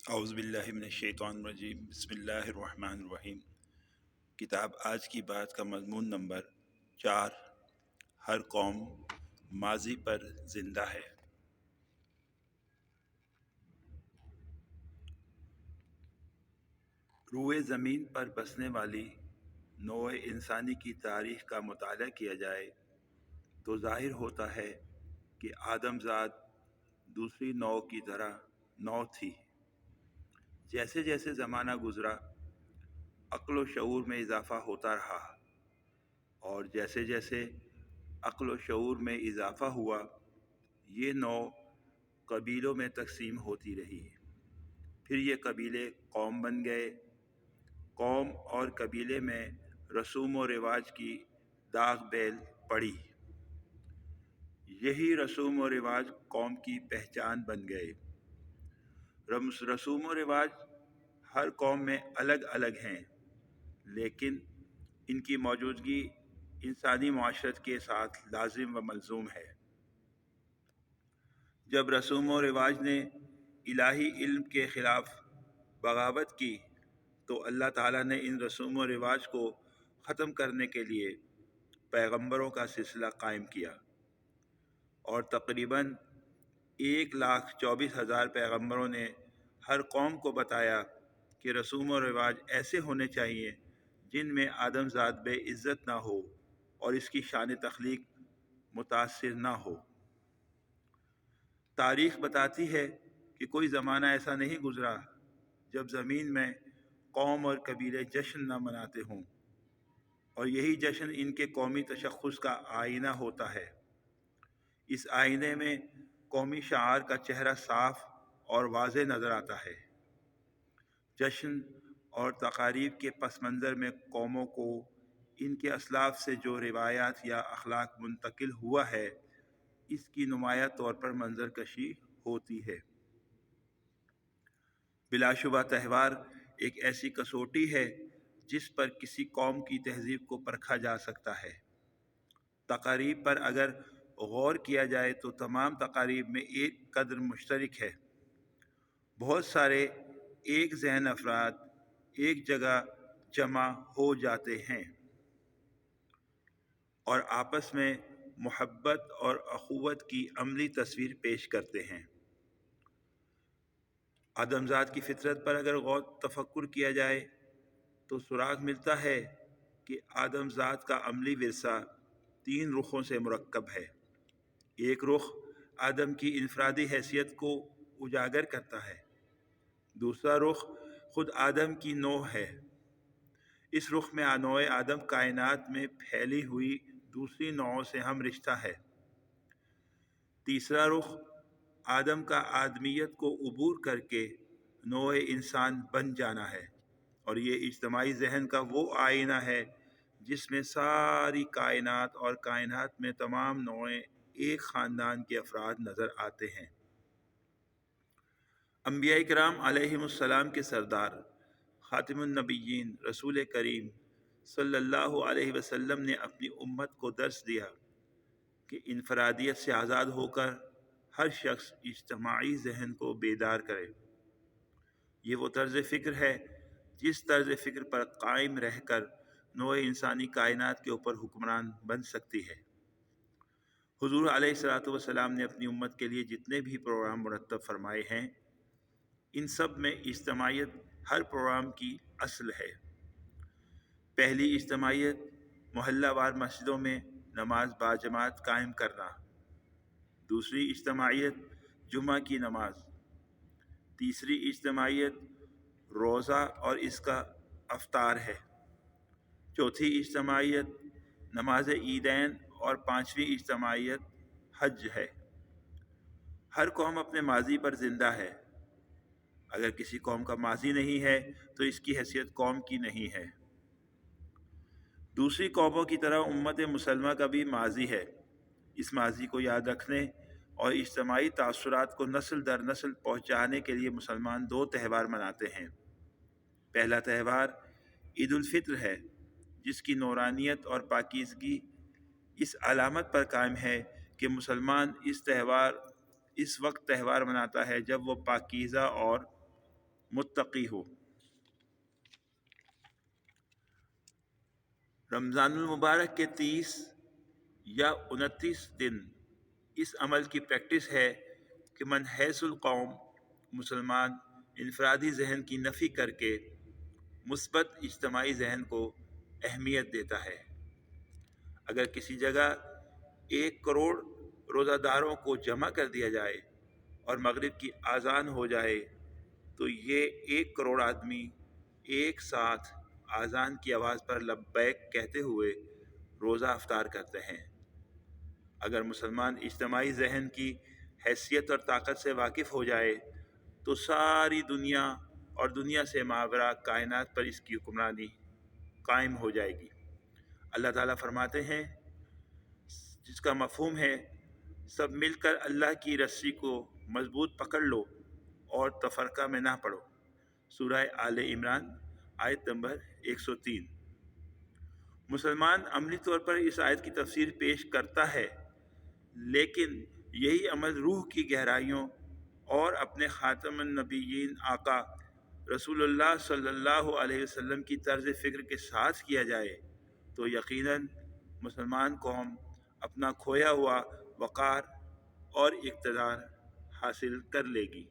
اعوذ باللہ من الشیطان الرجیم، بسم اللہ الرحمن الرحیم۔ کتاب آج کی بات کا مضمون نمبر 4، ہر قوم ماضی پر زندہ ہے۔ روئے زمین پر بسنے والی نوع انسانی کی تاریخ کا مطالعہ کیا جائے تو ظاہر ہوتا ہے کہ آدم ذات دوسری نوع کی طرح نوع تھی۔ جیسے جیسے زمانہ گزرا، عقل و شعور میں اضافہ ہوتا رہا، اور جیسے جیسے عقل و شعور میں اضافہ ہوا، یہ نوع قبیلوں میں تقسیم ہوتی رہی۔ پھر یہ قبیلے قوم بن گئے۔ قوم اور قبیلے میں رسوم و رواج کی داغ بیل پڑی۔ یہی رسوم و رواج قوم کی پہچان بن گئے۔ رسوم و رواج ہر قوم میں الگ الگ ہیں، لیکن ان کی موجودگی انسانی معاشرت کے ساتھ لازم و ملزوم ہے۔ جب رسوم و رواج نے الہی علم کے خلاف بغاوت کی تو اللہ تعالیٰ نے ان رسوم و رواج کو ختم کرنے کے لیے پیغمبروں کا سلسلہ قائم کیا، اور تقریباً 1,24,000 پیغمبروں نے ہر قوم کو بتایا کہ رسوم و رواج ایسے ہونے چاہیے جن میں آدم ذات بے عزت نہ ہو اور اس کی شان تخلیق متاثر نہ ہو۔ تاریخ بتاتی ہے کہ کوئی زمانہ ایسا نہیں گزرا جب زمین میں قوم اور قبیلے جشن نہ مناتے ہوں، اور یہی جشن ان کے قومی تشخص کا آئینہ ہوتا ہے۔ اس آئینے میں قومی شعار کا چہرہ صاف اور واضح نظر آتا ہے۔ جشن اور تقاریب کے پس منظر میں قوموں کو ان کے اسلاف سے جو روایات یا اخلاق منتقل ہوا ہے، اس کی نمایاں طور پر منظر کشی ہوتی ہے۔ بلا شبہ تہوار ایک ایسی کسوٹی ہے جس پر کسی قوم کی تہذیب کو پرکھا جا سکتا ہے۔ تقاریب پر اگر غور کیا جائے تو تمام تقاریب میں ایک قدر مشترک ہے۔ بہت سارے ایک ذہن افراد ایک جگہ جمع ہو جاتے ہیں اور آپس میں محبت اور اخوت کی عملی تصویر پیش کرتے ہیں۔ آدم ذات کی فطرت پر اگر غور تفکر کیا جائے تو سراغ ملتا ہے کہ آدم ذات کا عملی ورثہ 3 رخوں سے مرکب ہے۔ ایک رخ آدم کی انفرادی حیثیت کو اجاگر کرتا ہے۔ دوسرا رخ خود آدم کی نوع ہے۔ اس رخ میں نوع آدم کائنات میں پھیلی ہوئی دوسری نوعوں سے ہم رشتہ ہے۔ تیسرا رخ آدم کا آدمیت کو عبور کر کے نوع انسان بن جانا ہے، اور یہ اجتماعی ذہن کا وہ آئینہ ہے جس میں ساری کائنات اور کائنات میں تمام نوعیں ایک خاندان کے افراد نظر آتے ہیں۔ انبیاء کرام علیہم السلام کے سردار خاتم النبیین رسول کریم صلی اللہ علیہ وسلم نے اپنی امت کو درس دیا کہ انفرادیت سے آزاد ہو کر ہر شخص اجتماعی ذہن کو بیدار کرے۔ یہ وہ طرز فکر ہے جس طرز فکر پر قائم رہ کر نوع انسانی کائنات کے اوپر حکمران بن سکتی ہے۔ حضور علیہ الصلاۃ والسلام نے اپنی امت کے لیے جتنے بھی پروگرام مرتب فرمائے ہیں، ان سب میں اجتماعیت ہر پروگرام کی اصل ہے۔ پہلی اجتماعیت محلہ وار مسجدوں میں نماز باجماعت قائم کرنا۔ دوسری اجتماعیت جمعہ کی نماز۔ تیسری اجتماعیت روزہ اور اس کا افطار ہے۔ چوتھی اجتماعیت نماز عیدین، اور پانچویں اجتماعیت حج ہے۔ ہر قوم اپنے ماضی پر زندہ ہے۔ اگر کسی قوم کا ماضی نہیں ہے تو اس کی حیثیت قوم کی نہیں ہے۔ دوسری قوموں کی طرح امت مسلمہ کا بھی ماضی ہے۔ اس ماضی کو یاد رکھنے اور اجتماعی تاثرات کو نسل در نسل پہنچانے کے لیے مسلمان 2 تہوار مناتے ہیں۔ پہلا تہوار عید الفطر ہے، جس کی نورانیت اور پاکیزگی اس علامت پر قائم ہے کہ مسلمان اس وقت تہوار مناتا ہے جب وہ پاکیزہ اور متقی ہو۔ رمضان المبارک کے 30 یا 29 دن اس عمل کی پریکٹس ہے کہ من حیث القوم مسلمان انفرادی ذہن کی نفی کر کے مثبت اجتماعی ذہن کو اہمیت دیتا ہے۔ اگر کسی جگہ 1 کروڑ روزہ داروں کو جمع کر دیا جائے اور مغرب کی اذان ہو جائے تو یہ 1 کروڑ آدمی ایک ساتھ اذان کی آواز پر لبیک کہتے ہوئے روزہ افطار کرتے ہیں۔ اگر مسلمان اجتماعی ذہن کی حیثیت اور طاقت سے واقف ہو جائے تو ساری دنیا اور دنیا سے ماوراء کائنات پر اس کی حکمرانی قائم ہو جائے گی۔ اللہ تعالیٰ فرماتے ہیں، جس کا مفہوم ہے سب مل کر اللہ کی رسی کو مضبوط پکڑ لو اور تفرقہ میں نہ پڑو۔ سورہ آل عمران آیت نمبر 103۔ مسلمان عملی طور پر اس آیت کی تفسیر پیش کرتا ہے، لیکن یہی عمل روح کی گہرائیوں اور اپنے خاتم النبیین آقا رسول اللہ صلی اللہ علیہ وسلم کی طرز فکر کے ساتھ کیا جائے تو یقیناً مسلمان قوم اپنا کھویا ہوا وقار اور اقتدار حاصل کر لے گی۔